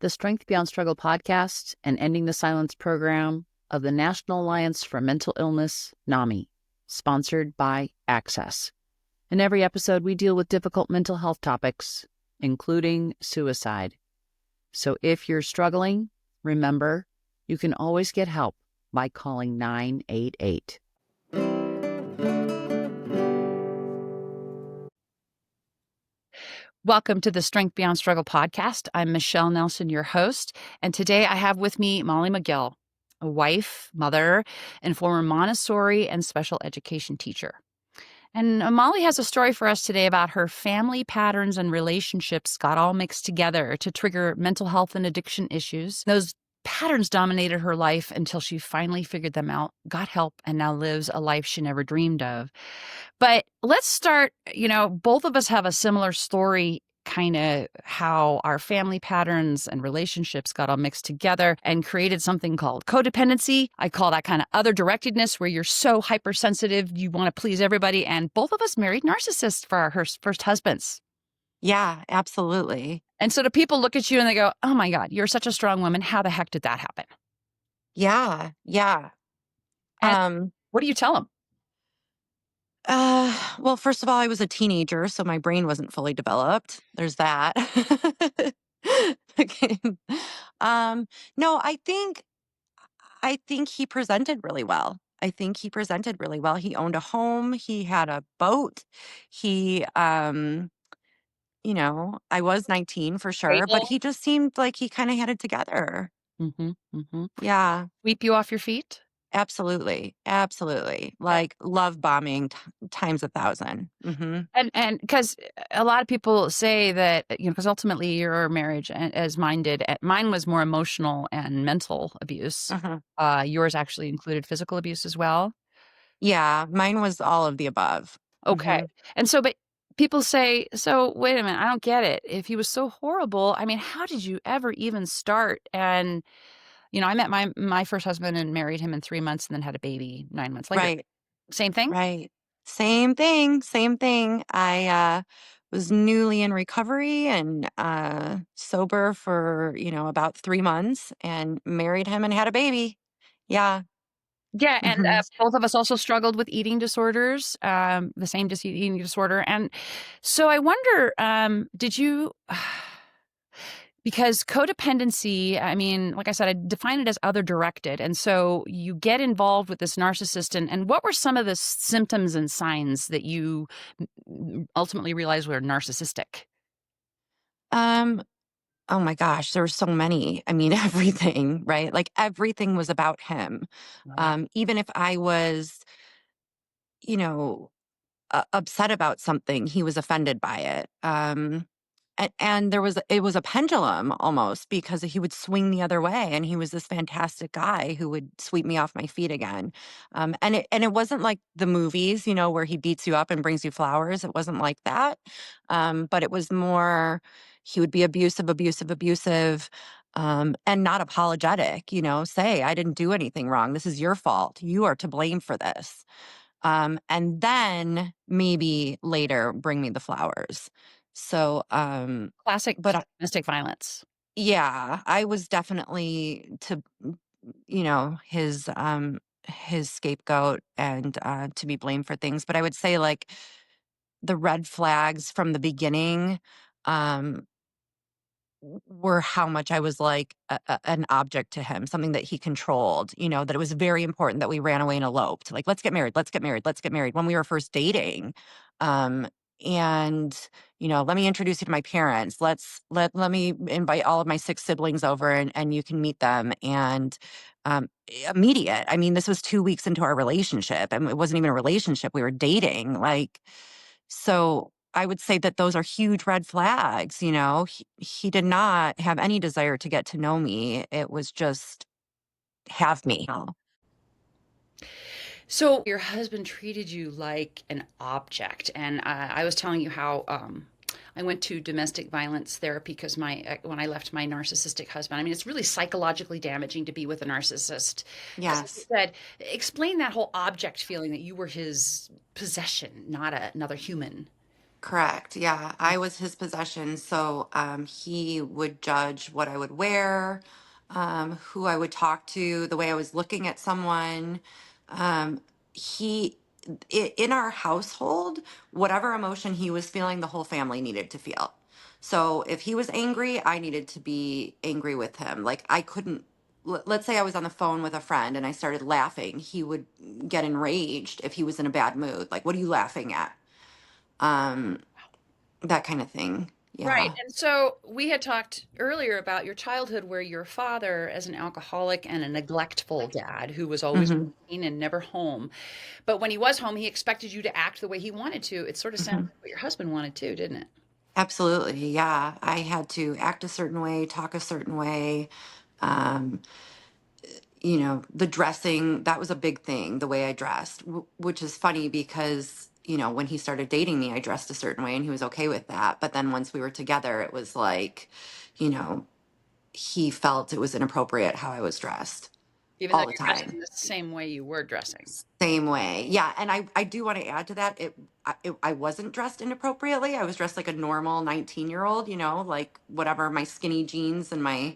the Strength Beyond Struggle podcast and Ending the Silence program of the National Alliance for Mental Illness, NAMI, sponsored by Access. In every episode, we deal with difficult mental health topics, including suicide. So if you're struggling, remember, you can always get help by calling 988. Welcome to the Strength Beyond Struggle podcast. I'm Michele Nelson, your host, and today I have with me Molly McGill, a wife, mother, and former Montessori and special education teacher. And Molly has a story for us today about her family patterns and relationships got all mixed together to trigger mental health and addiction issues. Those patterns dominated her life until she finally figured them out, got help, and now lives a life she never dreamed of. But let's start, both of us have a similar story, kind of how our family patterns and relationships got all mixed together and created something called codependency. I call that kind of other directedness, where you're so hypersensitive, you want to please everybody. And both of us married narcissists for our first husbands. Yeah, absolutely. And so do people look at you and they go, oh my God, you're such a strong woman. How the heck did that happen? Yeah. And what do you tell them? Well, first of all, I was a teenager, so my brain wasn't fully developed. There's that. Okay. No, I think he presented really well. He owned a home. He had a boat. He, I was 19 for sure, but he just seemed like he kind of had it together. Yeah. Sweep you off your feet? Absolutely. Like love bombing times 1,000. And because a lot of people say that, because ultimately your marriage, as mine did, mine was more emotional and mental abuse. Yours actually included physical abuse as well. Yeah, mine was all of the above. Okay. And so, but people say, so wait a minute, I don't get it. If he was so horrible, I mean, how did you ever even start? And I met my first husband and married him in 3 months and then had a baby 9 months later. Right. Same thing? Right. Same thing. I was newly in recovery and sober for, about 3 months and married him and had a baby. Yeah. Yeah, and both of us also struggled with eating disorders, the same eating disorder. And so I wonder, did you, because codependency, I mean, like I said, I define it as other directed. And so you get involved with this narcissist. And what were some of the symptoms and signs that you ultimately realized were narcissistic? Oh my gosh, there were so many. I mean, everything, right? Like everything was about him. Wow. Even if I was, you know, upset about something, he was offended by it. And it was a pendulum almost, because he would swing the other way, and he was this fantastic guy who would sweep me off my feet again. And it wasn't like the movies, where he beats you up and brings you flowers. It wasn't like that. But it was more, he would be abusive, and not apologetic, say, I didn't do anything wrong. This is your fault. You are to blame for this. And then maybe later bring me the flowers. So, Classic but domestic violence. yeah, I was definitely his scapegoat and to be blamed for things. But I would say, like, the red flags from the beginning were how much I was like an object to him, something that he controlled, that it was very important that we ran away and eloped. Like, let's get married when we were first dating. And, let me introduce you to my parents. Let me invite all of my 6 siblings over, and you can meet them. And immediate. I mean, this was 2 weeks into our relationship, and it wasn't even a relationship. We were dating. Like, so I would say that those are huge red flags. He did not have any desire to get to know me. It was just have me. So your husband treated you like an object, and I was telling you how I went to domestic violence therapy because when I left my narcissistic husband, I mean, it's really psychologically damaging to be with a narcissist. Yes. As I said, explain that whole object feeling, that you were his possession, not another human. Correct. Yeah, I was his possession. So he would judge what I would wear, who I would talk to, the way I was looking at someone. Um, he, in our household, whatever emotion he was feeling, the whole family needed to feel. So if he was angry, I needed to be angry with him. Like I couldn't, let's say I was on the phone with a friend and I started laughing, he would get enraged if he was in a bad mood. Like, what are you laughing at? Um, that kind of thing. Right. Yeah. And so we had talked earlier about your childhood where your father, as an alcoholic and a neglectful dad who was always Hmm. working and never home, but when he was home, he expected you to act the way he wanted to. It sort of sounds Hmm. like what your husband wanted too, didn't it? Absolutely. Yeah. I had to act a certain way, talk a certain way. Um, the dressing, that was a big thing, the way I dressed, which is funny because, when he started dating me, I dressed a certain way and he was okay with that. But then once we were together, it was like, you know, he felt it was inappropriate how I was dressed Even though all the you're dressing time. the same way you were dressing. Same way. Yeah. And I do want to add to that. I wasn't dressed inappropriately. I was dressed like a normal 19-year-old, like whatever, my skinny jeans and my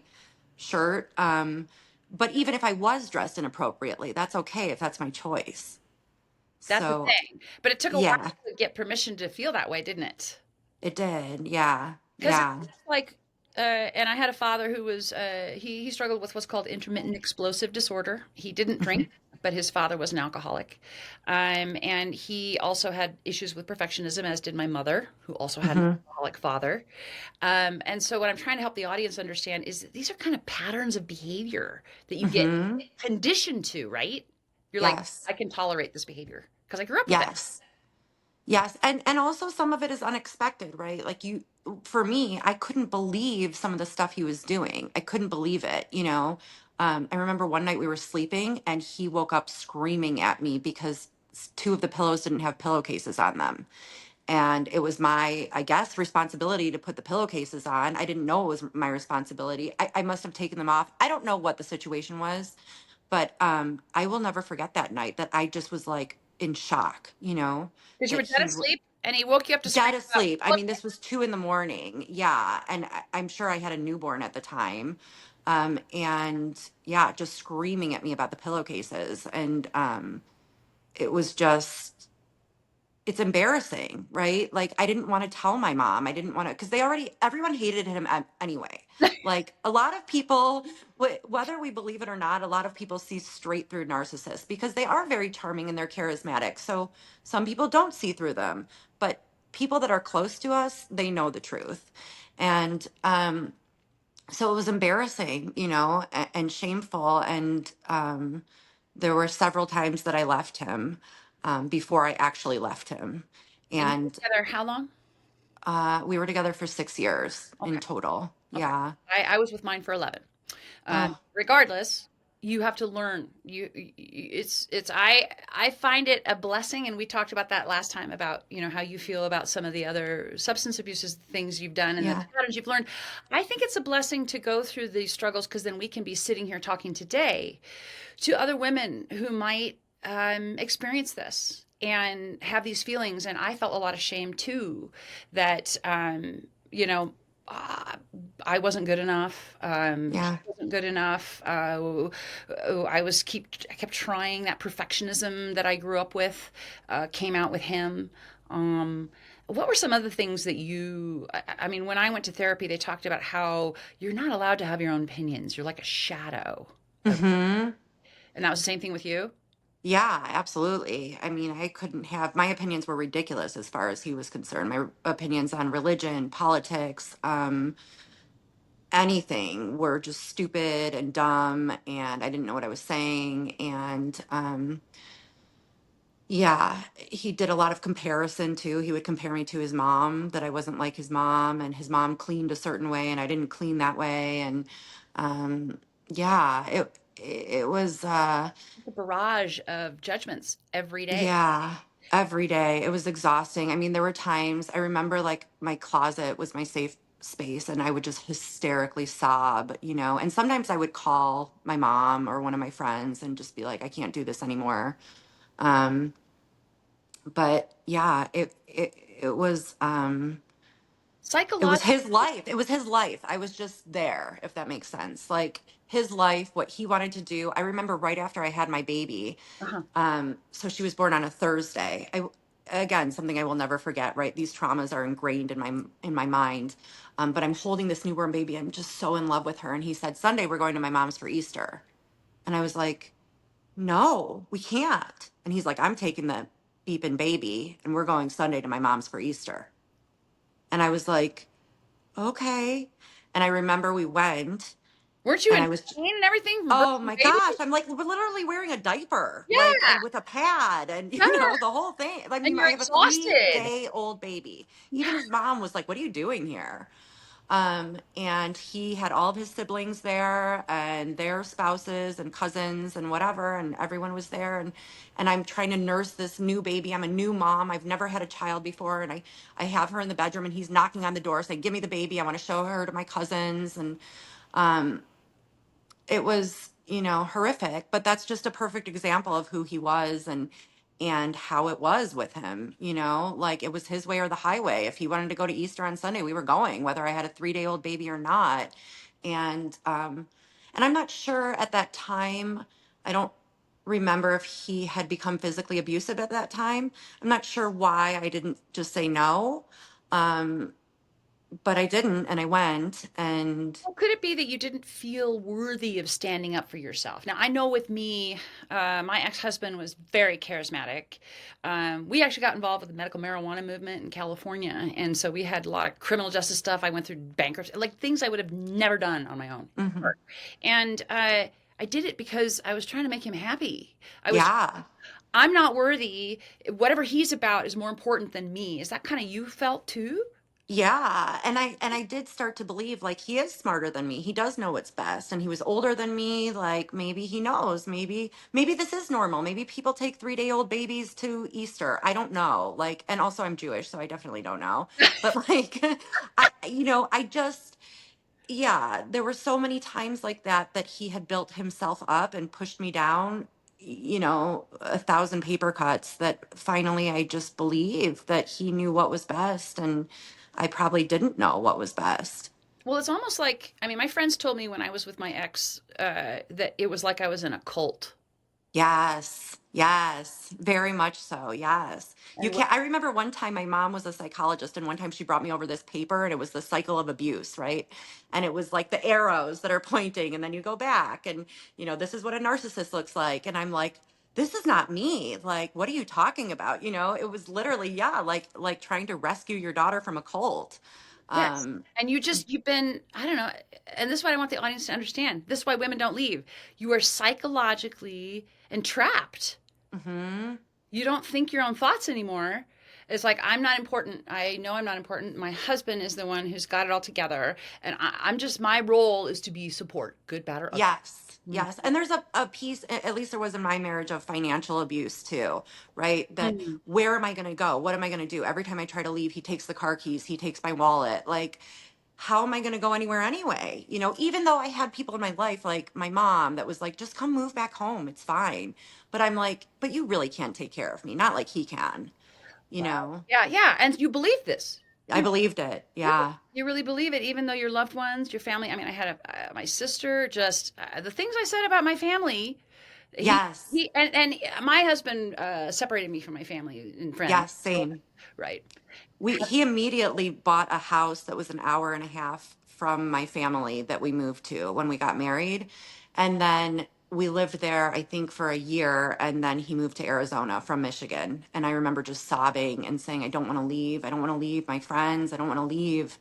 shirt. But even if I was dressed inappropriately, that's okay if that's my choice. That's the So, thing. But it took a while yeah, to get permission to feel that way, didn't it? it did. Yeah. Because Yeah. it's like, and I had a father who was, he struggled with what's called intermittent explosive disorder. He didn't Hmm. drink, but his father was an alcoholic. And he also had issues with perfectionism, as did my mother, who also had an Hmm. alcoholic father. And so what I'm trying to help the audience understand is that these are kind of patterns of behavior that you get Hmm. conditioned to, right? You're like, Yes. I can tolerate this behavior because I grew up with it. Yes. Yes, and also some of it is unexpected, right? Like for me, I couldn't believe some of the stuff he was doing. I couldn't believe it. I remember one night we were sleeping and he woke up screaming at me because two of the pillows didn't have pillowcases on them. And it was my, I guess, responsibility to put the pillowcases on. I didn't know it was my responsibility. I must have taken them off. I don't know what the situation was, but I will never forget that night that I just was like in shock, Because you that were dead he asleep and he woke you up to scream dead about, asleep. I look, mean, this was 2 in the morning. Yeah. And I'm sure I had a newborn at the time. And yeah, just screaming at me about the pillowcases. And it was just, it's embarrassing, right? Like, I didn't want to tell my mom. I didn't want to, because everyone hated him anyway. Like, a lot of people, whether we believe it or not, a lot of people see straight through narcissists because they are very charming and they're charismatic. So some people don't see through them, but people that are close to us, they know the truth. And so it was embarrassing, and shameful. And there were several times that I left him before I actually left him. and you were And together how long? we were together for 6 years in Okay. total. Okay. Yeah. I was with mine for 11. Oh, Regardless, you have to learn. It's I find it a blessing, and we talked about that last time about how you feel about some of the other substance abuses things you've done and the yeah. patterns you've learned. I think it's a blessing to go through these struggles because then we can be sitting here talking today to other women who might experience this and have these feelings. And I felt a lot of shame too that you know uh, I wasn't good enough. He Yeah. wasn't good enough. I kept trying. That perfectionism that I grew up with came out with him. What were some other things that I mean, when I went to therapy, they talked about how you're not allowed to have your own opinions. You're like a shadow of, Hmm. and that was the same thing with you. Yeah, absolutely. I mean, I couldn't have, my opinions were ridiculous as far as he was concerned. My opinions on religion, politics, anything were just stupid and dumb, and I didn't know what I was saying. And yeah, he did a lot of comparison too. He would compare me to his mom, that I wasn't like his mom, and his mom cleaned a certain way and I didn't clean that way. And yeah, it was The barrage of judgments every day. yeah, every day. It was exhausting. I mean, there were times I remember like my closet was my safe space and I would just hysterically sob, and sometimes I would call my mom or one of my friends and just be like, I can't do this anymore. Um, but yeah, it it was his Psychologically. life. It was his life. I was just there, if that makes sense. Like his life, what he wanted to do. I remember right after I had my baby. Uh-huh. So she was born on a Thursday. Again, something I will never forget, right? These traumas are ingrained in my mind. But I'm holding this newborn baby. I'm just so in love with her. And he said, Sunday, we're going to my mom's for Easter. And I was like, no, we can't. And he's like, I'm taking the beeping baby and we're going Sunday to my mom's for Easter. And I was like, okay. And I remember we went Weren't you and in I was, pain and everything from birth oh to my baby? gosh, I'm like literally wearing a diaper, like, Yeah. and with a pad and, Yeah. the whole thing. I And mean, you're I have a three exhausted. day old baby. Even Yeah. his mom was like, what are you doing here? And he had all of his siblings there and their spouses and cousins and whatever, and everyone was there. And I'm trying to nurse this new baby. I'm a new mom. I've never had a child before. And I have her in the bedroom and he's knocking on the door saying, give me the baby. I want to show her to my cousins. And, um, it was, horrific, but that's just a perfect example of who he was and how it was with him, like it was his way or the highway. If he wanted to go to Easter on Sunday, we were going, whether I had a 3 day old baby or not. And um and I'm not sure at that time, I don't remember if he had become physically abusive at that time. I'm not sure why I didn't just say no. um but I didn't, and I went. And Well, could it be that you didn't feel worthy of standing up for yourself? Now, I know with me, my ex-husband was very charismatic. We actually got involved with the medical marijuana movement in California, and so we had a lot of criminal justice stuff. I went through bankruptcy, like things I would have never done on my own. mhm. And I did it because I was trying to make him happy. Yeah. I'm not worthy. Whatever he's about is more important than me. Is that kind of you felt too? Yeah, and I did start to believe like he is smarter than me. He does know what's best, and he was older than me. Like maybe he knows. Maybe this is normal. Maybe people take 3 day old babies to Easter. I don't know. Like, and also I'm Jewish, so I definitely don't know. But like, I just, yeah, there were so many times like that he had built himself up and pushed me down, 1,000 paper cuts, that finally I just believed that he knew what was best, and I probably didn't know what was best. Well, it's almost like, I mean, my friends told me when I was with my ex that it was like I was in a cult. Yes, yes, very much so. Yes. You And what, can't. I remember one time my mom was a psychologist, and one time she brought me over this paper, and it was the cycle of abuse, right? And it was like the arrows that are pointing, and then you go back, and this is what a narcissist looks like. And I'm like, this is not me. Like, what are you talking about? It was literally, yeah, like trying to rescue your daughter from a cult. yes. Um, And you've been, I don't know, and this is what I want the audience to understand. This is why women don't leave. You are psychologically entrapped. mhm. You don't think your own thoughts anymore. It's like, I'm not important. I know I'm not important. My husband is the one who's got it all together. And I'm just, my role is to be support, good, bad, or ugly. Yes, yes. And there's a piece, at least there was in my marriage, of financial abuse too, right? That Mhm. where am I going to go? What am I going to do? Every time I try to leave, he takes the car keys, he takes my wallet. Like, how am I going to go anywhere anyway? Even though I had people in my life, like my mom, that was like, just come move back home. It's fine. But I'm like, but you really can't take care of me. Not like he can, you Wow. know? Yeah, yeah. And you believe this. I You believed it. Yeah, Yeah. you really believe it, even though your loved ones, your family. I mean, I had my sister. Just the things I said about my family. He Yes. and my husband separated me from my family and friends. Yes. Same. Right. He immediately bought a house that was an hour and a half from my family that we moved to when we got married. And then we lived there, I think, for a year. And then he moved to Arizona from Michigan. And I remember just sobbing and saying, I don't want to leave. I don't want to leave my friends. I don't want to leave.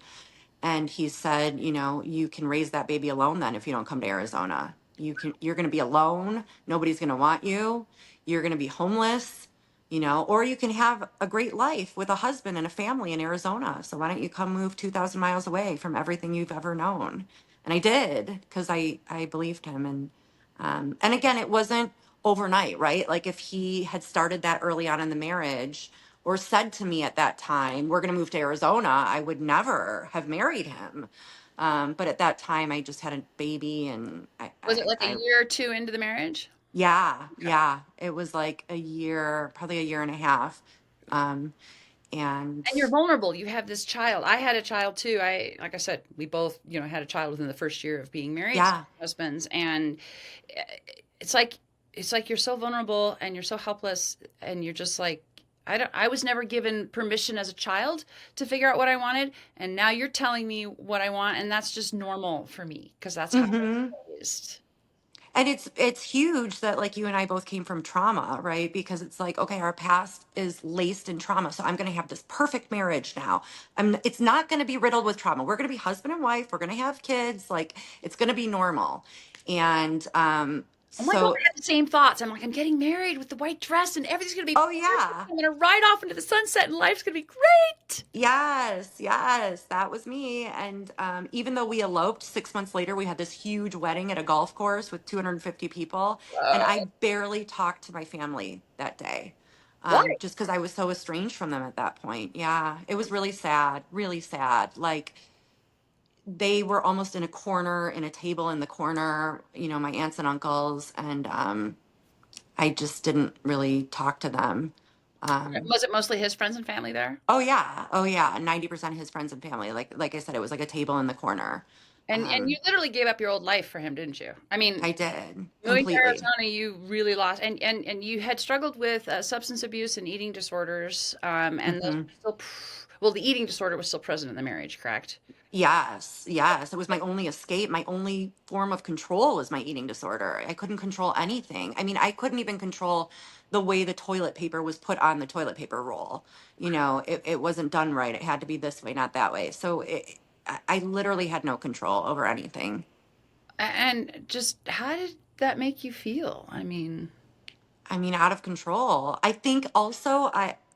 And he said, you can raise that baby alone then if you don't come to Arizona. You're going to be alone. Nobody's going to want you. You're going to be homeless, or you can have a great life with a husband and a family in Arizona. So why don't you come move 2,000 miles away from everything you've ever known? And I did, because I believed him. And again, it wasn't overnight, right? Like if he had started that early on in the marriage, or said to me at that time, we're going to move to Arizona, I would never have married him. But at that time, I just had a baby, and Was it like a year or two into the marriage? yeah, Okay. yeah, it was like a year, probably a year and a half. Um, And And you're vulnerable. You have this child. I had a child too. Like I said, we both, had a child within the first year of being married, yeah. husbands, and eh, it's like you're so vulnerable and you're so helpless, and you're just like, I was never given permission as a child to figure out what I wanted, and now you're telling me what I want, and that's just normal for me because that's how I Hmm. was raised. And it's huge that like you and I both came from trauma, right? Because it's like, okay, our past is laced in trauma. So I'm going to have this perfect marriage now. It's not going to be riddled with trauma. We're going to be husband and wife. We're going to have kids. Like it's going to be normal. And Oh my God, so, I had the same thoughts. I'm like, I'm getting married with the white dress and everything's gonna be oh perfect. yeah. I'm gonna ride off into the sunset and life's gonna be great. Yes, yes, that was me. And even though we eloped 6 months later, we had this huge wedding at a golf course with 250 people. And Whoa. I barely talked to my family that day, Why? just because I was so estranged from them at that point. Yeah, it was really sad, really sad. Like they were almost in a corner, in a table in the corner, my aunts and uncles. And I just didn't really talk to them. Um, Was it mostly his friends and family there? Oh yeah. Oh yeah. 90% of his friends and family. Like I said, it was like a table in the corner. And you Um, literally gave up your old life for him, didn't you? I mean, I did moving to completely. Arizona, you really lost, and you had struggled with substance abuse and eating disorders, and those Hmm. were still, well, the eating disorder was still present in the marriage, correct? Yes, yes. It was my only escape. My only form of control was my eating disorder. I couldn't control anything. I mean, I couldn't even control the way the toilet paper was put on the toilet paper roll. It wasn't done right. It had to be this way, not that way. So I literally had no control over anything. And just how did that make you feel? I mean, I mean, out of control. I think also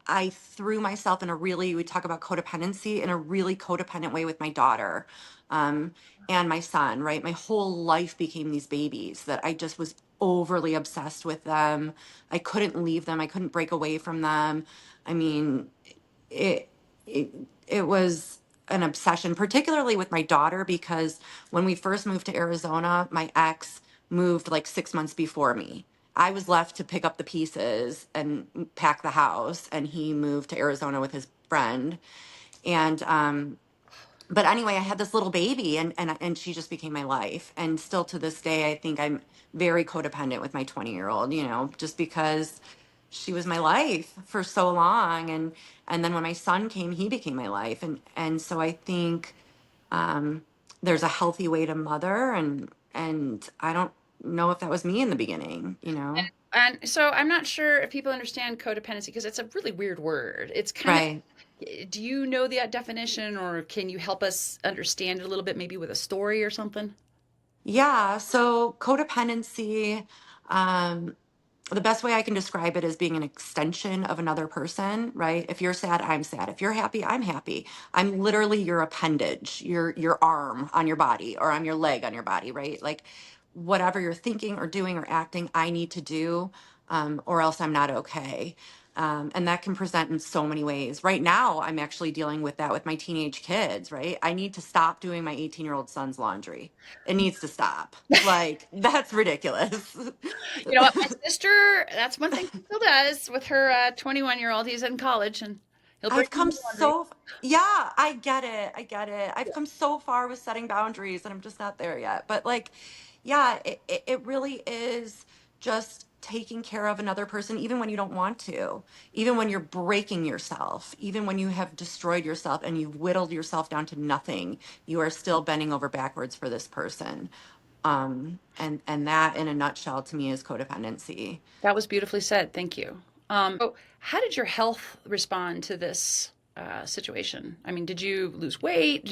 I threw myself in a really, we talk about codependency, in a really codependent way with my daughter, um, and my son, right? My whole life became these babies that I just was overly obsessed with them. I couldn't leave them. I couldn't break away from them. I mean, it it it was an obsession, particularly with my daughter, because when we first moved to Arizona, my ex moved like 6 months before me. I was left to pick up the pieces and pack the house, and he moved to Arizona with his friend. And but anyway, I had this little baby, and she just became my life. And still to this day, I think I'm very codependent with my 20-year-old, just because she was my life for so long. And then when my son came, he became my life. And so I think there's a healthy way to mother, and I don't know if that was me in the beginning. and so I'm not sure if people understand codependency because it's a really weird word. It's kind of, Right. do you know the definition or can you help us understand it a little bit, maybe with a story or something? Yeah. So codependency, um, the best way I can describe it is being an extension of another person, right? If you're sad, I'm sad. If you're happy, I'm happy. I'm literally your appendage, your arm on your body, or I'm your leg on your body, right? Like whatever you're thinking or doing or acting, I need to do, or else I'm not okay. And that can present in so many ways. Right now, I'm actually dealing with that with my teenage kids, right? I need to stop doing my 18-year-old son's laundry. It needs to stop. Like, that's ridiculous. You know what? My sister, that's one thing she still does with her 21-year-old. He's in college and he'll bring I've home come the laundry. yeah, I get it. I get it. I've come so far with setting boundaries and I'm just not there yet. But like, yeah, it really is just taking care of another person, even when you don't want to, even when you're breaking yourself, even when you have destroyed yourself and you've whittled yourself down to nothing, you are still bending over backwards for this person. And that in a nutshell to me is codependency. That was beautifully said. Thank you. So how did your health respond to this situation? I mean, did you lose weight?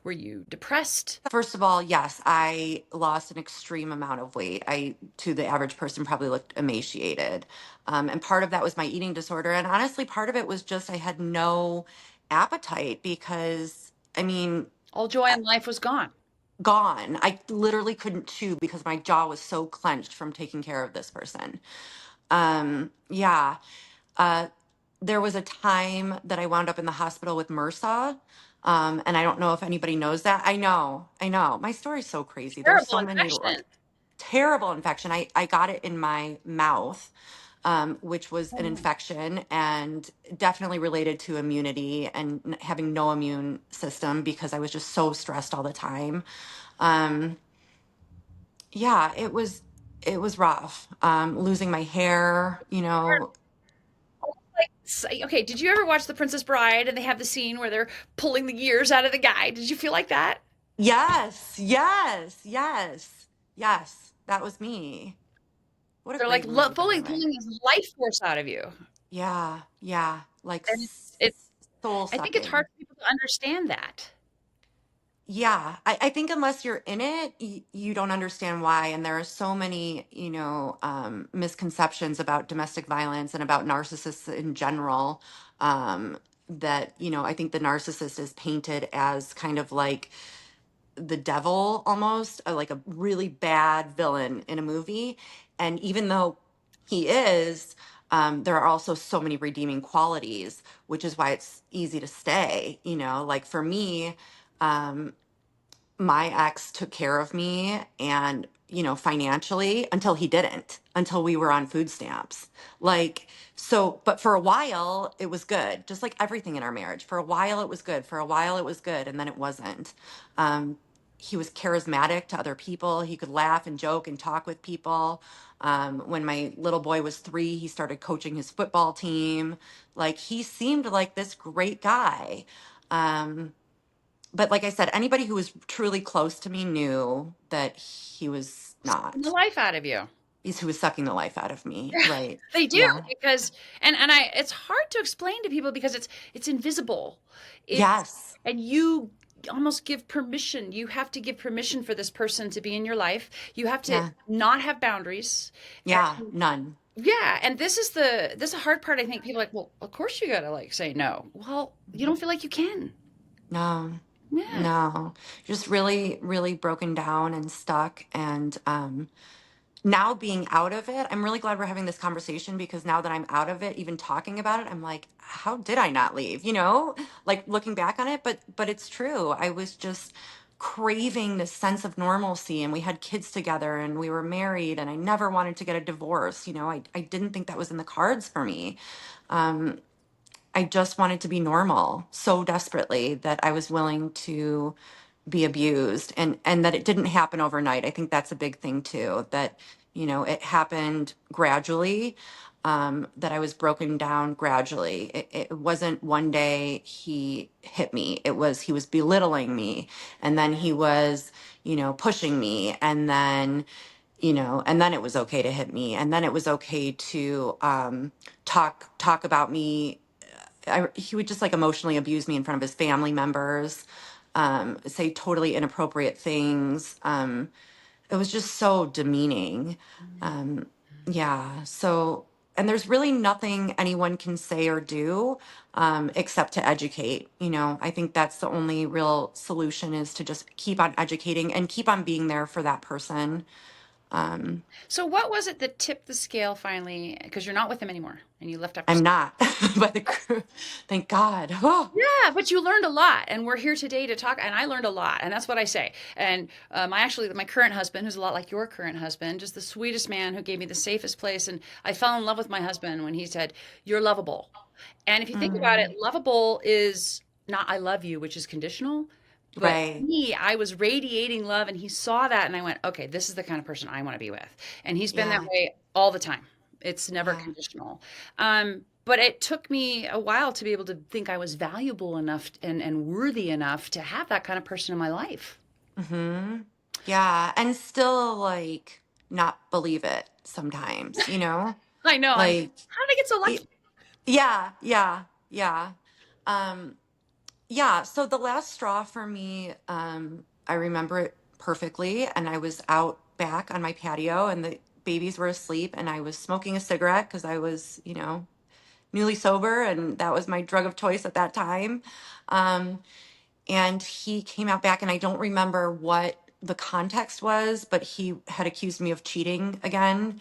Were you depressed? First of all, yes, I lost an extreme amount of weight. I, to the average person, probably looked emaciated. And part of that was my eating disorder. And honestly, part of it was just I had no appetite because, I mean, All joy in life was gone. gone. I literally couldn't chew because my jaw was so clenched from taking care of this person. Yeah. Uh, there was a time that I wound up in the hospital with MRSA. And I don't know if anybody knows that. I know. My story's so crazy. There's Terrible so many infection. terrible infection. I got it in my mouth. which was an infection and definitely related to immunity and having no immune system because I was just so stressed all the time. Um, yeah, it was rough. Losing my hair, Okay, did you ever watch The Princess Bride and they have the scene where they're pulling the ears out of the guy? Did you feel like that? Yes, yes, yes, yes. That was me. What a They're like great movie, by fully the way. pulling his life force out of you. Yeah, yeah, like And it's soul I think it's hard sucking. for people to understand that. Yeah, I think unless you're in it, you don't understand why. And there are so many, misconceptions about domestic violence and about narcissists in general. That, I think the narcissist is painted as kind of like the devil almost, like a really bad villain in a movie. And even though he is, there are also so many redeeming qualities, which is why it's easy to stay. Like for me, um, my ex took care of me and financially until he didn't, until we were on food stamps. Like, so but for a while it was good, just like everything in our marriage. For a while it was good, for a while it was good, and then it wasn't. He was charismatic to other people. He could laugh and joke and talk with people. When my little boy was 3, he started coaching his football team. Like, he seemed like this great guy. um, but like I said, anybody who was truly close to me knew that he was Sucking the not. life out of you. He's who was sucking the life out of me. Right. They do Yeah. because and I it's hard to explain to people because it's invisible. It's Yes. and you almost give permission. You have to give permission for this person to be in your life. You have to Yeah. not have boundaries. Yeah. And None. yeah, and this is the hard part. I think people are like, well, of course you gotta like say no. Well, you don't feel like you can. No. Yeah. No. Just really, really broken down and stuck. And now being out of it, I'm really glad we're having this conversation because now that I'm out of it, even talking about it, I'm like, how did I not leave? Like looking back on it, but it's true. I was just craving this sense of normalcy, and we had kids together and we were married, and I never wanted to get a divorce. I didn't think that was in the cards for me. I just wanted to be normal so desperately that I was willing to be abused, and that it didn't happen overnight. I think that's a big thing too, that it happened gradually, that I was broken down gradually. It wasn't one day he hit me. He was belittling me, and then he was pushing me, and then it was okay to hit me, and then it was okay to talk about me. He would just like emotionally abuse me in front of his family members, say totally inappropriate things. It was just so demeaning. Um, yeah. So, and there's really nothing anyone can say or do, except to educate. I think that's the only real solution, is to just keep on educating and keep on being there for that person. Um, So what was it that tipped the scale finally? Because you're not with him anymore and you left after. I'm not, by the thank God. Oh, Yeah, but you learned a lot, and we're here today to talk. And I learned a lot, and that's what I say. And my current husband, who's a lot like your current husband, just the sweetest man who gave me the safest place. And I fell in love with my husband when he said, "You're lovable." And if you think about it, mm, lovable is not "I love you," which is conditional. But right. me, I was radiating love, and he saw that, and I went, "Okay, this is the kind of person I want to be with." And he's been that Yeah. way all the time. It's never Yeah. conditional. But it took me a while to be able to think I was valuable enough and worthy enough to have that kind of person in my life. Hmm. Yeah. And still like not believe it sometimes. I know. I'm. Like, How did I get so y- lucky? yeah, yeah, yeah. Um, yeah. So the last straw for me, I remember it perfectly. And I was out back on my patio and the babies were asleep, and I was smoking a cigarette because I was, newly sober, and that was my drug of choice at that time. Um, and he came out back, and I don't remember what the context was, but he had accused me of cheating again.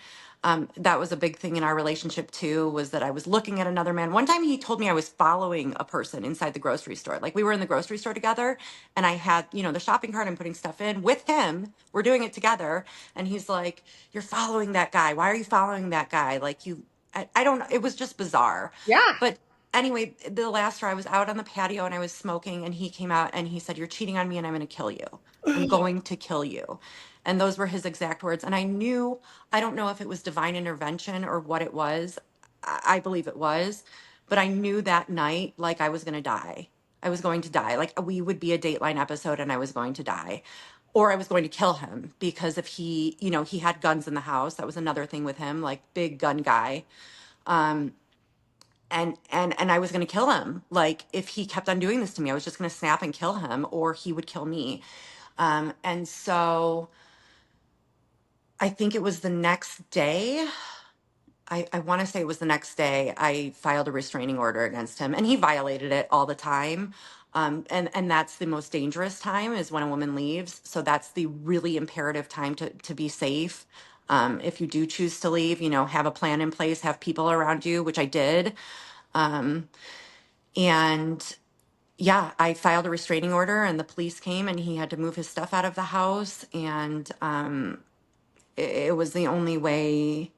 That was a big thing in our relationship too, was that I was looking at another man. One time he told me I was following a person inside the grocery store. Like, we were in the grocery store together, and I had, the shopping cart, I'm putting stuff in with him. We're doing it together. And he's like, "You're following that guy. Why are you following that guy? Like, I don't know. It was just bizarre. Yeah. But anyway, the last year I was out on the patio and I was smoking, and he came out and he said, "You're cheating on me and I'm going to kill you. I'm going to kill you." And those were his exact words. And I knew, I don't know if it was divine intervention or what it was. I believe it was, but I knew that night, like I was going to die. I was going to die. Like we would be a Dateline episode and I was going to die. Or I was going to kill him because if he, he had guns in the house. That was another thing with him, like big gun guy. Um, and I was going to kill him. Like if he kept on doing this to me, I was just going to snap and kill him, or he would kill me. And so I think it was the next day. I want to say it was the next day I filed a restraining order against him, and he violated it all the time. And that's the most dangerous time is when a woman leaves. So that's the really imperative time to be safe. If you do choose to leave, have a plan in place, have people around you, which I did. Um, and yeah, I filed a restraining order, and the police came, and he had to move his stuff out of the house. And it was the only way,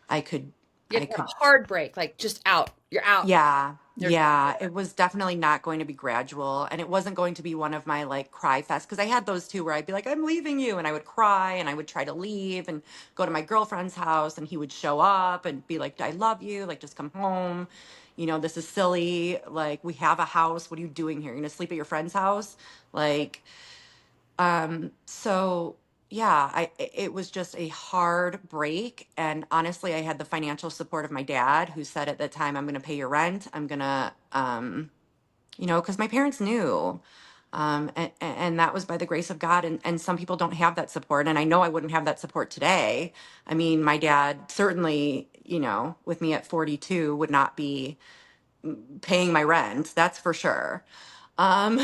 I could, You I had to have could a hard break, like just out. You're out. Yeah, There's yeah. It was definitely not going to be gradual. And it wasn't going to be one of my like cry fest. Because I had those too where I'd be like, I'm leaving you. And I would cry and I would try to leave and go to my girlfriend's house. And he would show up and be like, I love you. Like, just come home. This is silly. Like, we have a house. What are you doing here? You're going to sleep at your friend's house? Like, so yeah, it was just a hard break. And honestly, I had the financial support of my dad, who said at the time, I'm going to pay your rent. I'm going to, because my parents knew. And that was by the grace of God. And some people don't have that support. And I know I wouldn't have that support today. I mean, my dad certainly, with me at 42 would not be paying my rent. That's for sure. Um,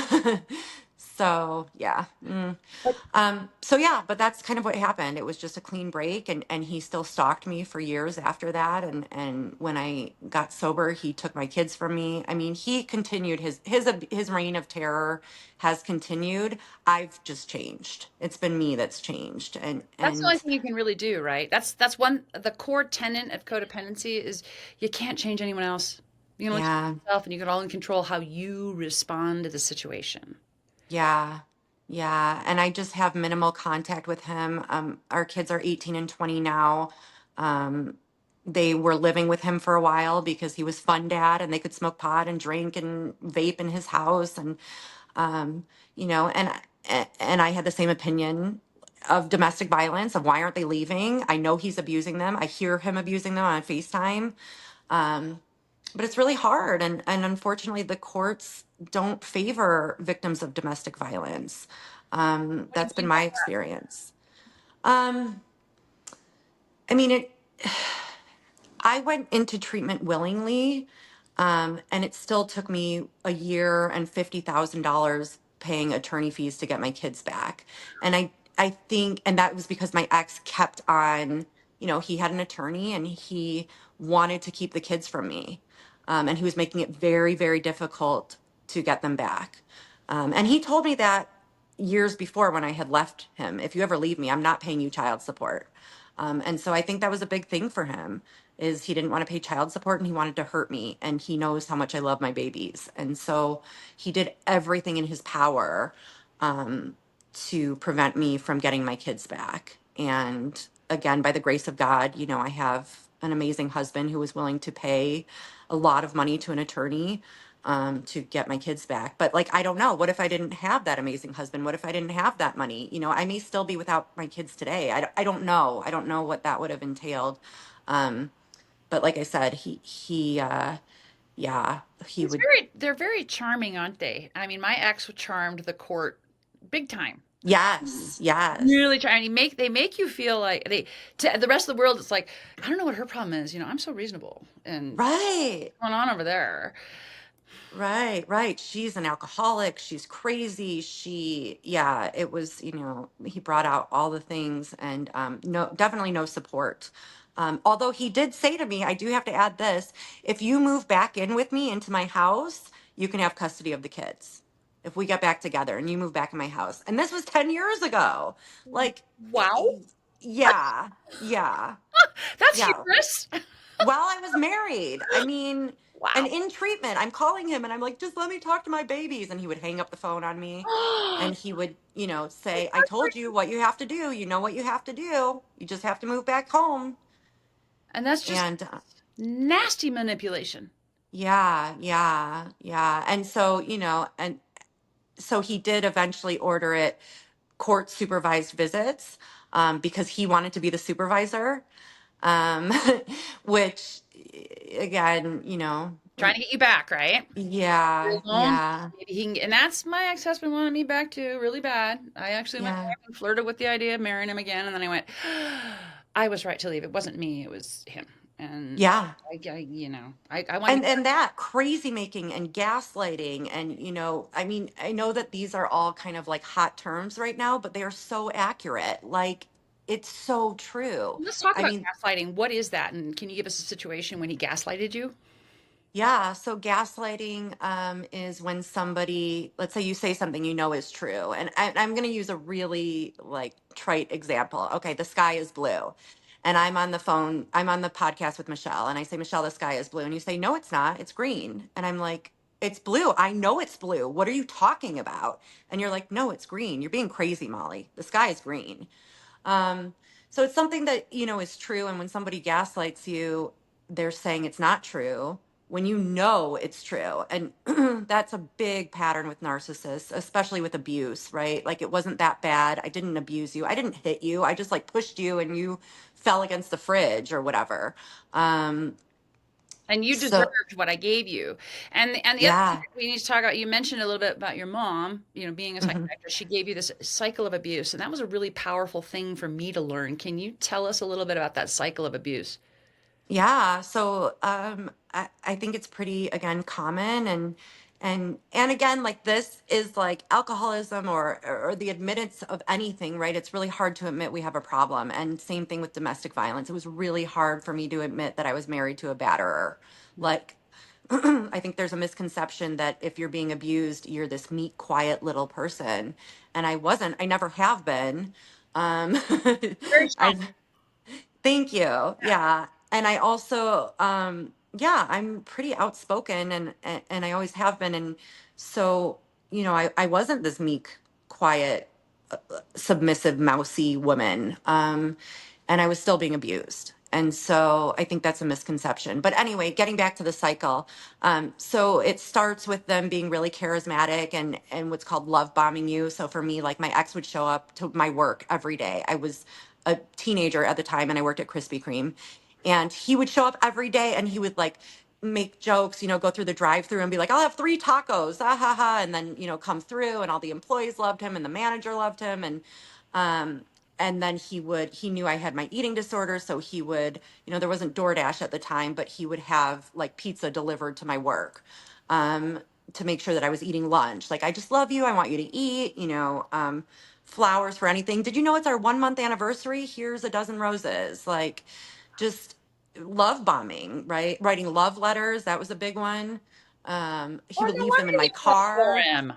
so yeah. So yeah, but that's kind of what happened. It was just a clean break, and he still stalked me for years after that. And when I got sober, he took my kids from me. I mean, he continued his reign of terror has continued. I've just changed. It's been me that's changed. And That's the and only thing you can really do, right? That's one the core tenet of codependency is you can't change anyone else. You can only change yeah, yourself, and you can only control how you respond to the situation. yeah. Yeah, and I just have minimal contact with him. Our kids are 18 and 20 now. Um, they were living with him for a while because he was fun dad and they could smoke pot and drink and vape in his house. And, um, and I had the same opinion of domestic violence, of why aren't they leaving? I know he's abusing them. I hear him abusing them on FaceTime. Um, but it's really hard. And unfortunately, the courts don't favor victims of domestic violence. What do you That's been mean my by experience. Um, I mean, I went into treatment willingly, and it still took me a year and $50,000 paying attorney fees to get my kids back. And I think, and that was because my ex kept on, he had an attorney and he wanted to keep the kids from me. And he was making it very, very difficult to get them back. And he told me that years before when I had left him, if you ever leave me, I'm not paying you child support. And so I think that was a big thing for him is he didn't want to pay child support and he wanted to hurt me. And he knows how much I love my babies. And so he did everything in his power to prevent me from getting my kids back. And again, by the grace of God, I have an amazing husband who was willing to pay a lot of money to an attorney to get my kids back. But like, I don't know. What if I didn't have that amazing husband? What if I didn't have that money? I may still be without my kids today. I don't know. I don't know what that would have entailed. But like I said, yeah, he He's would. very they're very charming, aren't they? I mean, my ex charmed the court big time. Yes, yes. Really trying. They make you feel like to the rest of the world. It's like I don't know what her problem is. I'm so reasonable, and Right. what's going on over there? Right, right. She's an alcoholic. She's crazy. Yeah, it was, he brought out all the things and no, definitely no support. Although he did say to me, I do have to add this, if you move back in with me into my house, you can have custody of the kids. If we get back together and you move back in my house. And this was 10 years ago. Like, Wow. yeah, yeah. That's Yeah. humorous. While I was married. I mean, and Wow. in treatment, I'm calling him and I'm like, just let me talk to my babies. And he would hang up the phone on me and he would, say, I told you what you have to do. You know what you have to do. You just have to move back home. And that's just And nasty manipulation. yeah, yeah, yeah. And so, and so he did eventually order it court supervised visits because he wanted to be the supervisor, um, which again, Trying to get you back, right? You're yeah, alone. yeah, Maybe he can, and that's my ex-husband wanted me back too, really bad. I actually went yeah, back and flirted with the idea of marrying him again, and then I went, I was right to leave. It wasn't me, it was him. And yeah. I wanted to And get and that crazy making and gaslighting and I mean, I know that these are all kind of like hot terms right now, but they are so accurate. Like it's so true. let's talk I about mean, gaslighting. What is that? And can you give us a situation when he gaslighted you? yeah, so gaslighting is when somebody, let's say you say something is true, and I'm going to use a really like trite example. Okay, the sky is blue, and I'm on the podcast with Michelle, and I say, Michelle, the sky is blue, and you say, no, it's not, it's green, and I'm like, it's blue. I know it's blue. What are you talking about? And you're like, no, it's green. You're being crazy, Molly. The sky is green. Um, so it's something that, is true. And when somebody gaslights you, they're saying it's not true when you know it's true. And that's a big pattern with narcissists, especially with abuse, right? Like it wasn't that bad. I didn't abuse you. I didn't hit you. I just like pushed you and you fell against the fridge or whatever. Um, And you so deserved what I gave you. And the other thing yeah. that we need to talk about, you mentioned a little bit about your mom, being a Mhm. psychiatrist, she gave you this cycle of abuse, and that was a really powerful thing for me to learn. Can you tell us a little bit about that cycle of abuse? Yeah, so I think it's pretty again common and again like this is like alcoholism or the admittance of anything, right? It's really hard to admit we have a problem. And same thing with domestic violence. It was really hard for me to admit that I was married to a batterer. Mm. Like I think there's a misconception that if you're being abused, you're this meek, quiet little person. And I wasn't. I never have been. Um, Very strong. I've Thank you. Yeah. And I also yeah, I'm pretty outspoken and I always have been and so, I wasn't this meek, quiet, submissive, mousy woman. And I was still being abused. And so I think that's a misconception. But anyway, getting back to the cycle. So it starts with them being really charismatic and what's called love bombing you. So for me, like my ex would show up to my work every day. I was a teenager at the time and I worked at Krispy Kreme. And he would show up every day and he would like make jokes, go through the drive through and be like, I'll have 3 tacos, ah ha ha. And then, come through and all the employees loved him and the manager loved him. Um, and then he knew I had my eating disorder. So he would, there wasn't DoorDash at the time, but he would have like pizza delivered to my work. To make sure that I was eating lunch. Like, I just love you. I want you to eat, flowers for anything. Did you know it's our 1 month anniversary? Here's a dozen roses. Like, just love bombing, right? Writing love letters. That was a big one. He Oh, would no leave them in wonder my you fell for car. him.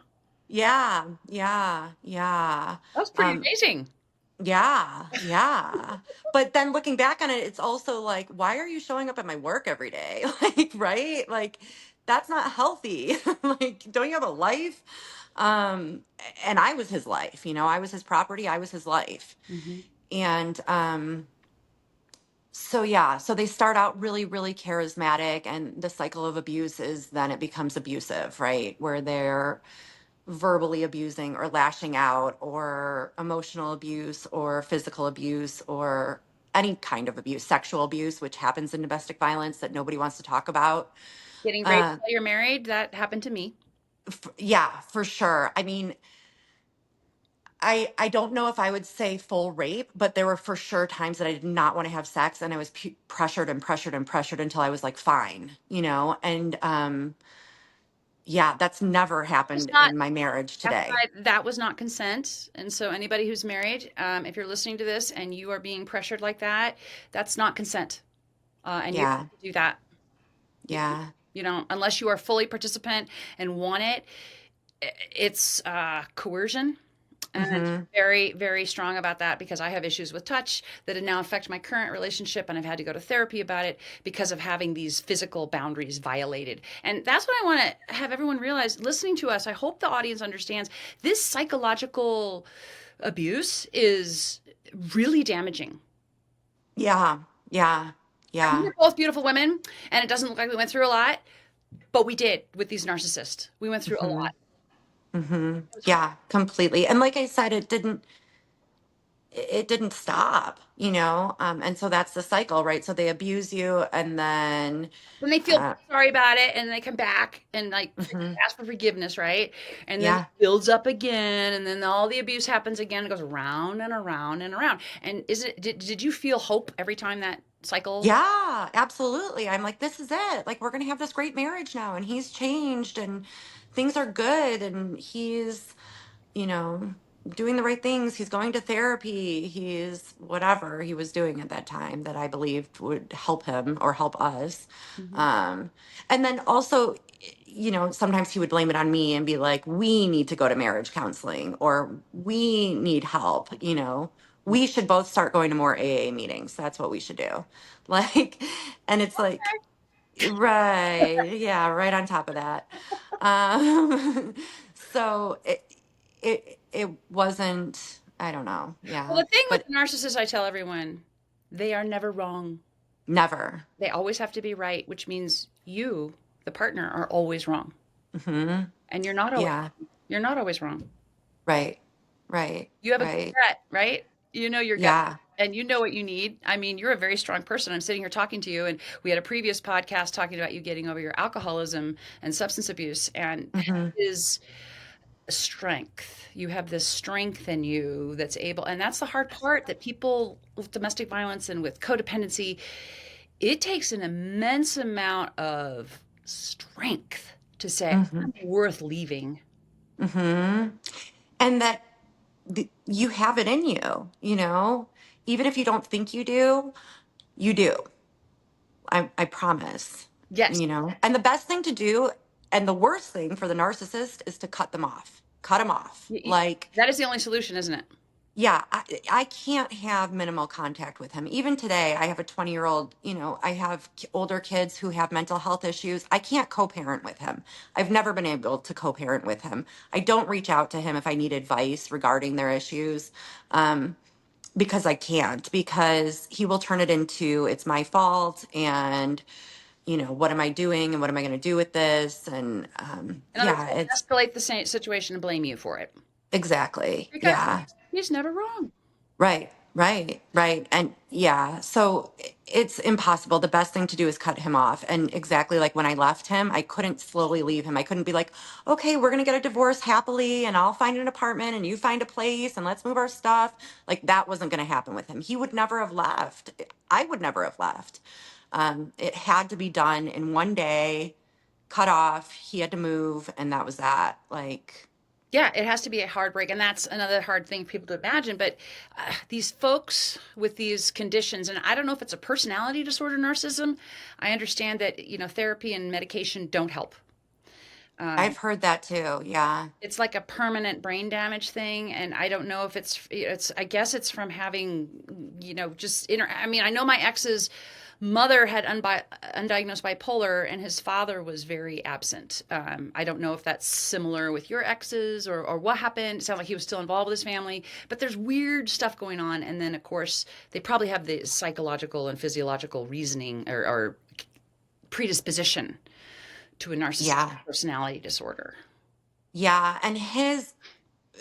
Yeah, yeah, yeah. That was pretty Um, amazing. yeah, yeah. But then looking back on it, it's also like, why are you showing up at my work every day? Like, right? Like, that's not healthy. Like, don't you have a life? Um, and I was his life, I was his property, I was his life. Hmm. And so yeah, so they start out really, really charismatic, and the cycle of abuse is then it becomes abusive, right? Where they're verbally abusing or lashing out or emotional abuse or physical abuse or any kind of abuse, sexual abuse, which happens in domestic violence that nobody wants to talk about. Getting raped Uh, while you're married, that happened to me. yeah, for sure. I mean, I don't know if I would say full rape, but there were for sure times that I did not want to have sex, and I was pressured and pressured and pressured until I was like fine, and yeah, that's never It's happened not. in my marriage That's today. why that was not consent. And so anybody who's married, if you're listening to this and you are being pressured like that, that's not consent. And you Yeah, don't do that. You, yeah, you don't, unless you are fully participant and want it. It's coercion. And Mhm. very, very strong about that because I have issues with touch that now affect my current relationship, and I've had to go to therapy about it because of having these physical boundaries violated. And that's what I want to have everyone realize listening to us. I hope the audience understands this psychological abuse is really damaging. Yeah. Yeah. And Yeah. we're both beautiful women, and it doesn't look like we went through a lot, but we did with these narcissists. We went through a lot. Mhm. Mhm. It was hard. Yeah, completely. And like I said, it didn't stop, and so that's the cycle, right? So they abuse you, and then Then they feel uh sorry about it, and they come back and like mhm. ask for forgiveness, right? And then it Yeah. builds up again, and then all the abuse happens again. It goes around and around and around. And is it did you feel hope every time that cycle? Yeah, absolutely. I'm like, this is it. Like, we're going to have this great marriage now, and he's changed, and things are good, and he's, you know, doing the right things. He's going to therapy. He's whatever he was doing at that time that I believed would help him or help us. Mhm. Um, and then also, sometimes he would blame it on me and be like, we need to go to marriage counseling, or we need help, we should both start going to more AA meetings. That's what we should do. Like, and it's like, right. Yeah, right on top of that. Um, so it wasn't, I don't know. Well, Yeah. the thing with But narcissists, I tell everyone, they are never wrong. never. They always have to be right, which means you, the partner, are always wrong. Hmm. And you're not always Yeah. you're not always wrong. Right. Right. You have a good Right. gut, right? You know your gut Yeah. and you know what you need. I mean, you're a very strong person. I'm sitting here talking to you, and we had a previous podcast talking about you getting over your alcoholism and substance abuse, and that Hmm. is a strength. You have this strength in you that's able, and that's the hard part that people with domestic violence and with codependency, it takes an immense amount of strength to say, Hmm. I'm worth leaving. Hmm. And that you have it in you, even if you don't think you do. I promise, Yes. And the best thing to do and the worst thing for the narcissist is to cut them off. Cut them off. Y- y- Like, That is the only solution, isn't it? yeah, I can't have minimal contact with him. Even today, I have a 20-year-old, I have older kids who have mental health issues. I can't co-parent with him. I've never been able to co-parent with him. I don't reach out to him if I need advice regarding their issues. Because I can't, because he will turn it into it's my fault, and what am I doing, and what am I going to do with this, and In other yeah, words, it's escalate the situation and blame you for it exactly, because yeah, he's never wrong. right, right, right, and yeah, so it's impossible. The best thing to do is cut him off. And exactly like when I left him, I couldn't slowly leave him. I couldn't be like, okay, we're going to get a divorce happily, and I'll find an apartment and you find a place and let's move our stuff. Like, that wasn't going to happen with him. He would never have left. I would never have left. It had to be done in one day, cut off. He had to move, and that was that. Like, Yeah, it has to be a hard break, and that's another hard thing for people to imagine. But these folks with these conditions, and I don't know if it's a personality disorder, narcissism. I understand that therapy and medication don't help. Um, I've heard that too. Yeah. it's like a permanent brain damage thing, and I don't know if it's. I guess it's from having just I mean, I know my ex's mother had undiagnosed bipolar, and his father was very absent. I don't know if that's similar with your exes or what happened. It sounds like he was still involved with his family, but there's weird stuff going on. And then, of course, they probably have the psychological and physiological reasoning or predisposition to a narcissistic Yeah. personality disorder. Yeah. And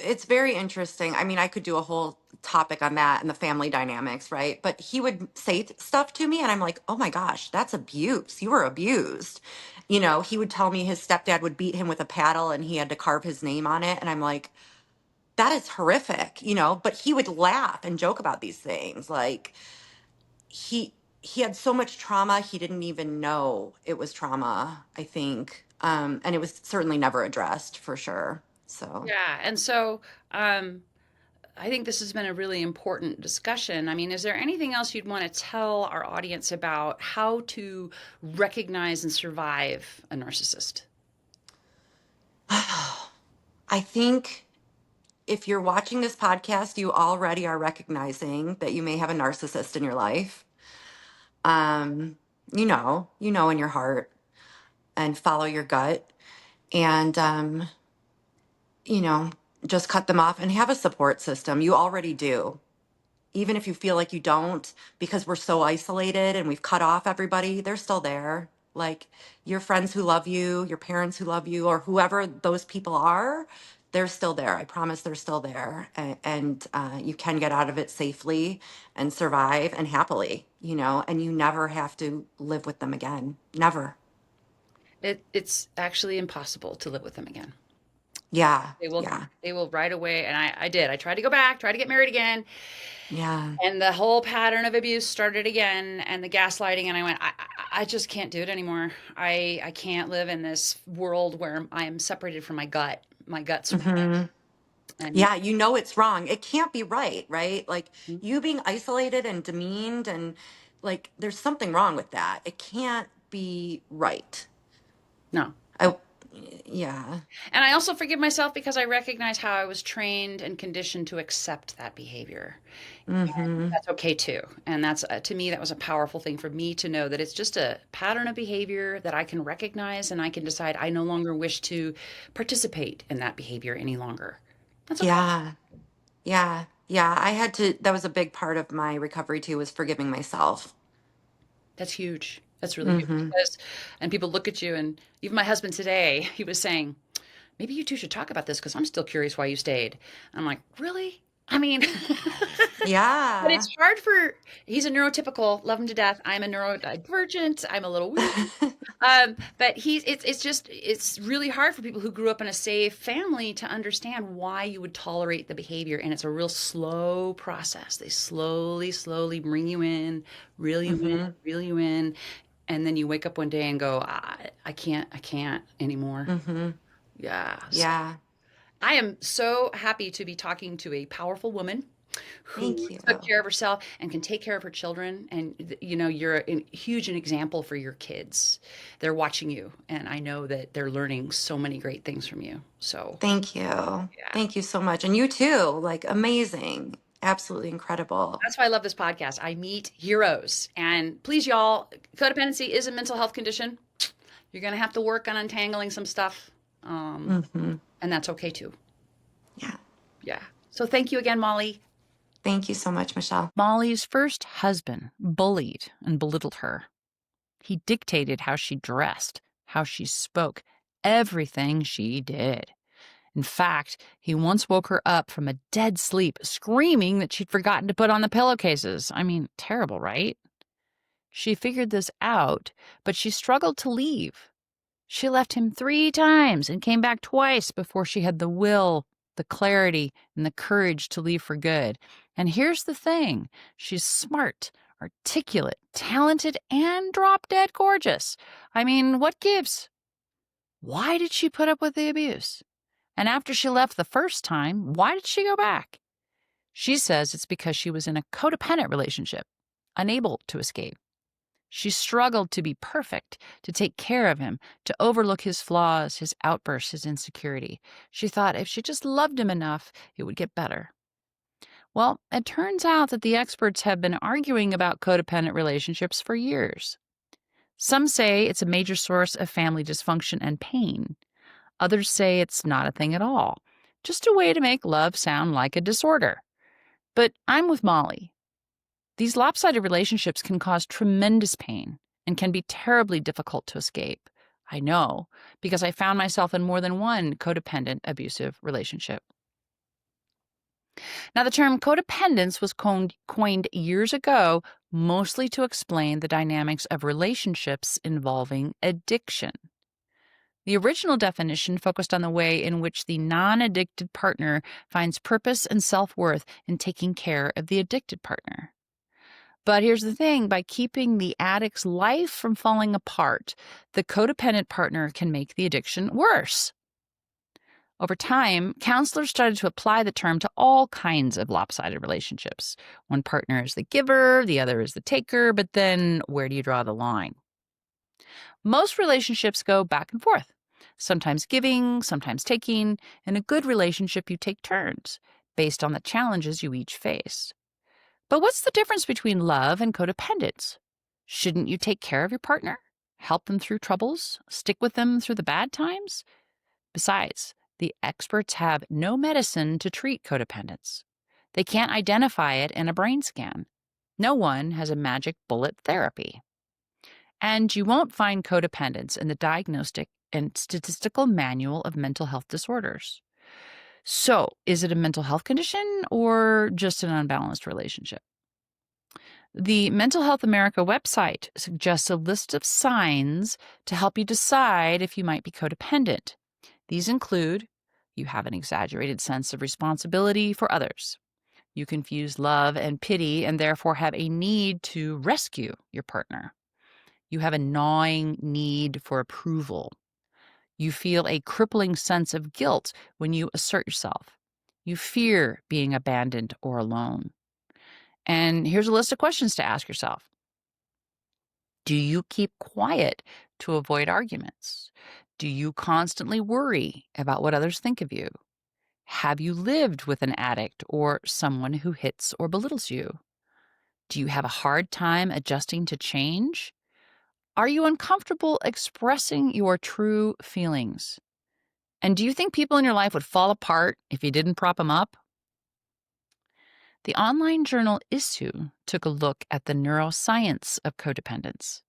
it's very interesting. I mean, I could do a whole topic on that and the family dynamics, right? But he would say stuff to me, and I'm like, oh my gosh, that's abuse. You were abused. He would tell me his stepdad would beat him with a paddle and he had to carve his name on it. And I'm like, that is horrific, but he would laugh and joke about these things. Like, he had so much trauma, he didn't even know it was trauma, I think. And it was certainly never addressed, for sure. So Yeah, and so um, I think this has been a really important discussion. I mean, is there anything else you'd want to tell our audience about how to recognize and survive a narcissist? I think if you're watching this podcast, you already are recognizing that you may have a narcissist in your life. Um, you know in your heart, and follow your gut, and you know, just cut them off and have a support system. You already do. Even if you feel like you don't, because we're so isolated and we've cut off everybody, they're still there. Like your friends who love you, your parents who love you, or whoever those people are, they're still there. I promise they're still there. And you can get out of it safely and survive and happily, and you never have to live with them again. Never. It's actually impossible to live with them again. Yeah. They will Yeah. they will right away, and I did. I tried to go back, tried to get married again, Yeah. and the whole pattern of abuse started again, and the gaslighting, and I went, I just can't do it anymore. I can't live in this world where I am separated from my gut. My gut's wrong. hmm And Yeah, it's wrong. It can't be right, right? Like you being isolated and demeaned and like there's something wrong with that. It can't be right. no. I yeah. And I also forgive myself because I recognize how I was trained and conditioned to accept that behavior. And hmm that's okay too. And that's, to me, that was a powerful thing for me to know that it's just a pattern of behavior that I can recognize and I can decide I no longer wish to participate in that behavior any longer. That's okay. Yeah. Yeah. Yeah, I had to that was a big part of my recovery too, was forgiving myself. That's huge. That's really huge hmm because, and people look at you, and even my husband today, he was saying, maybe you two should talk about this because I'm still curious why you stayed. I'm like, really? I mean, but Yeah. it's hard for, he's a neurotypical, love him to death. I'm a neurodivergent. I'm a little weird. But it's just, it's really hard for people who grew up in a safe family to understand why you would tolerate the behavior. And it's a real slow process. They slowly bring you in, hmm reel you in. And then you wake up one day and go, I can't anymore. hmm Yeah. So Yeah. I am so happy to be talking to a powerful woman Thank who you. took care of herself and can take care of her children. And, you're a huge an example for your kids. They're watching you, and I know that they're learning so many great things from you. So, Thank you. yeah, Thank you so much. And you too. Like amazing. Absolutely incredible. that's why I love this podcast. I meet heroes. And please, y'all, codependency is a mental health condition. You're going to have to work on untangling some stuff. hmm And that's okay too. Yeah. Yeah. So, thank you again, Molly. Thank you so much, Michelle. Molly's first husband bullied and belittled her. He dictated how she dressed, how she spoke, everything she did. In fact, he once woke her up from a dead sleep, screaming that she'd forgotten to put on the pillowcases. I mean, terrible, right? She figured this out, but she struggled to leave. She left him 3 times and came back twice before she had the will, the clarity, and the courage to leave for good. And here's the thing: she's smart, articulate, talented, and drop dead gorgeous. I mean, what gives? Why did she put up with the abuse? And after she left the first time, why did she go back? She says it's because she was in a codependent relationship, unable to escape. She struggled to be perfect, to take care of him, to overlook his flaws, his outbursts, his insecurity. She thought if she just loved him enough, it would get better. Well, it turns out that the experts have been arguing about codependent relationships for years. Some say it's a major source of family dysfunction and pain. Others say it's not a thing at all, just a way to make love sound like a disorder. But I'm with Molly. These lopsided relationships can cause tremendous pain and can be terribly difficult to escape. I know, because I found myself in more than one codependent abusive relationship. Now, the term codependence was coined years ago, mostly to explain the dynamics of relationships involving addiction. The original definition focused on the way in which the non-addicted partner finds purpose and self-worth in taking care of the addicted partner. But here's the thing: by keeping the addict's life from falling apart, the codependent partner can make the addiction worse. Over time, counselors started to apply the term to all kinds of lopsided relationships. One partner is the giver, the other is the taker, but then where do you draw the line? Most relationships go back and forth. Sometimes giving, sometimes taking. In a good relationship, you take turns based on the challenges you each face. But what's the difference between love and codependence? Shouldn't you take care of your partner? Help them through troubles? Stick with them through the bad times? Besides, the experts have no medicine to treat codependence. They can't identify it in a brain scan. No one has a magic bullet therapy. And you won't find codependence in the Diagnostic and Statistical Manual of Mental Health Disorders. So, is it a mental health condition or just an unbalanced relationship? The Mental Health America website suggests a list of signs to help you decide if you might be codependent. These include you have an exaggerated sense of responsibility for others. You confuse love and pity and therefore have a need to rescue your partner. You have a gnawing need for approval. You feel a crippling sense of guilt when you assert yourself. You fear being abandoned or alone. And here's a list of questions to ask yourself. Do you keep quiet to avoid arguments? Do you constantly worry about what others think of you? Have you lived with an addict or someone who hits or belittles you? Do you have a hard time adjusting to change? Are you uncomfortable expressing your true feelings? And do you think people in your life would fall apart if you didn't prop them up? The online journal Issue took a look at the neuroscience of codependence.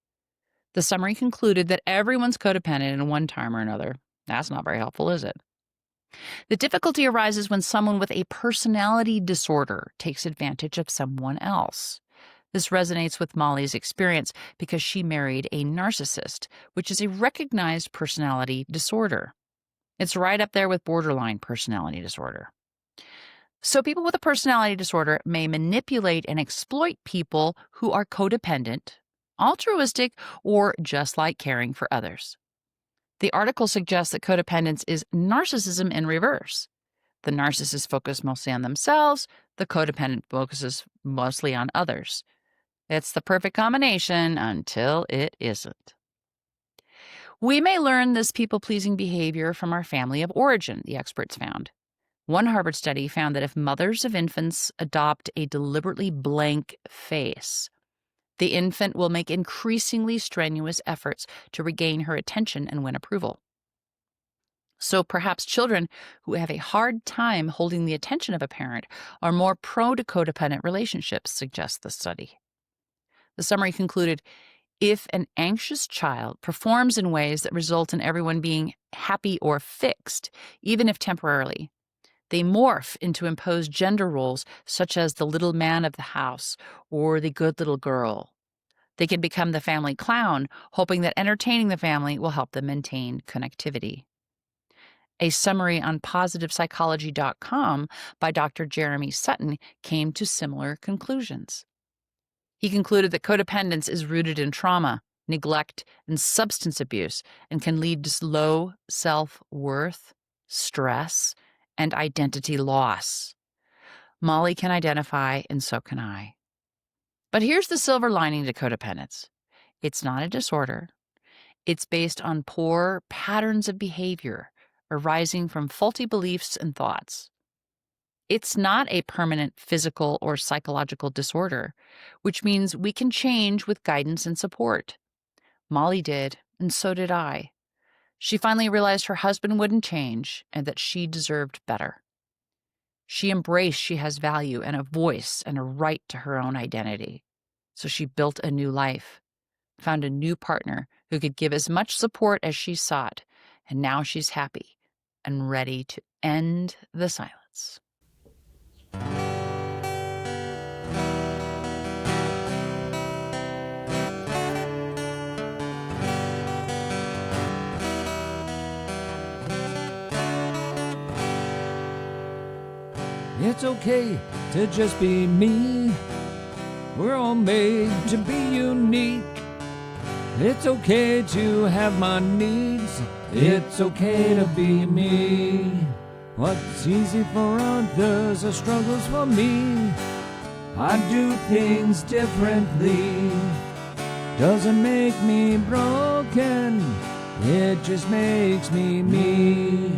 The summary concluded that everyone's codependent in one time or another. That's not very helpful, is it? The difficulty arises when someone with a personality disorder takes advantage of someone else. This resonates with Molly's experience because she married a narcissist, which is a recognized personality disorder. It's right up there with borderline personality disorder. So people with a personality disorder may manipulate and exploit people who are codependent, altruistic, or just like caring for others. The article suggests that codependence is narcissism in reverse. The narcissist focuses mostly on themselves, the codependent focuses mostly on others. It's the perfect combination until it isn't. We may learn this people-pleasing behavior from our family of origin, the experts found. One Harvard study found that if mothers of infants adopt a deliberately blank face, the infant will make increasingly strenuous efforts to regain her attention and win approval. So perhaps children who have a hard time holding the attention of a parent are more prone to codependent relationships, suggests the study. The summary concluded, if an anxious child performs in ways that result in everyone being happy or fixed, even if temporarily, they morph into imposed gender roles such as the little man of the house or the good little girl. They can become the family clown, hoping that entertaining the family will help them maintain connectivity. A summary on PositivePsychology.com by Dr. Jeremy Sutton came to similar conclusions. He concluded that codependence is rooted in trauma, neglect, and substance abuse and can lead to low self-worth, stress, and identity loss. Molly can identify, and so can I. But here's the silver lining to codependence. It's not a disorder. It's based on poor patterns of behavior arising from faulty beliefs and thoughts. It's not a permanent physical or psychological disorder, which means we can change with guidance and support. Molly did, and so did I. She finally realized her husband wouldn't change and that she deserved better. She embraced she has value and a voice and a right to her own identity. So she built a new life, found a new partner who could give as much support as she sought, and now she's happy and ready to end the silence. It's okay to just be me. We're all made to be unique. It's okay to have my needs. It's okay to be me. What's easy for others are struggles for me. I do things differently. Doesn't make me broken. It just makes me me.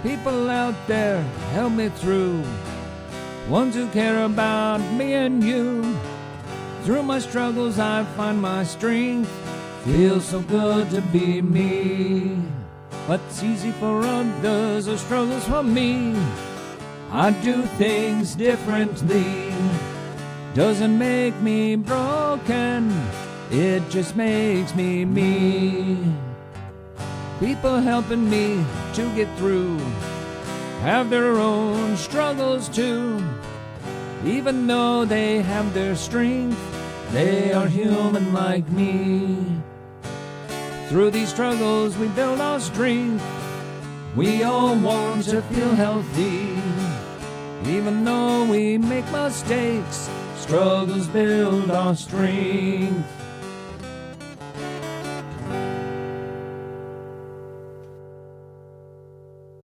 People out there help me through, ones who care about me and you. Through my struggles I find my strength. Feels so good to be me. What's easy for others are struggles for me. I do things differently. Doesn't make me broken, it just makes me me. People helping me to get through have their own struggles too. Even though they have their strength, they are human like me. Through these struggles we build our strength. We all want to feel healthy. Even though we make mistakes, struggles build our strength.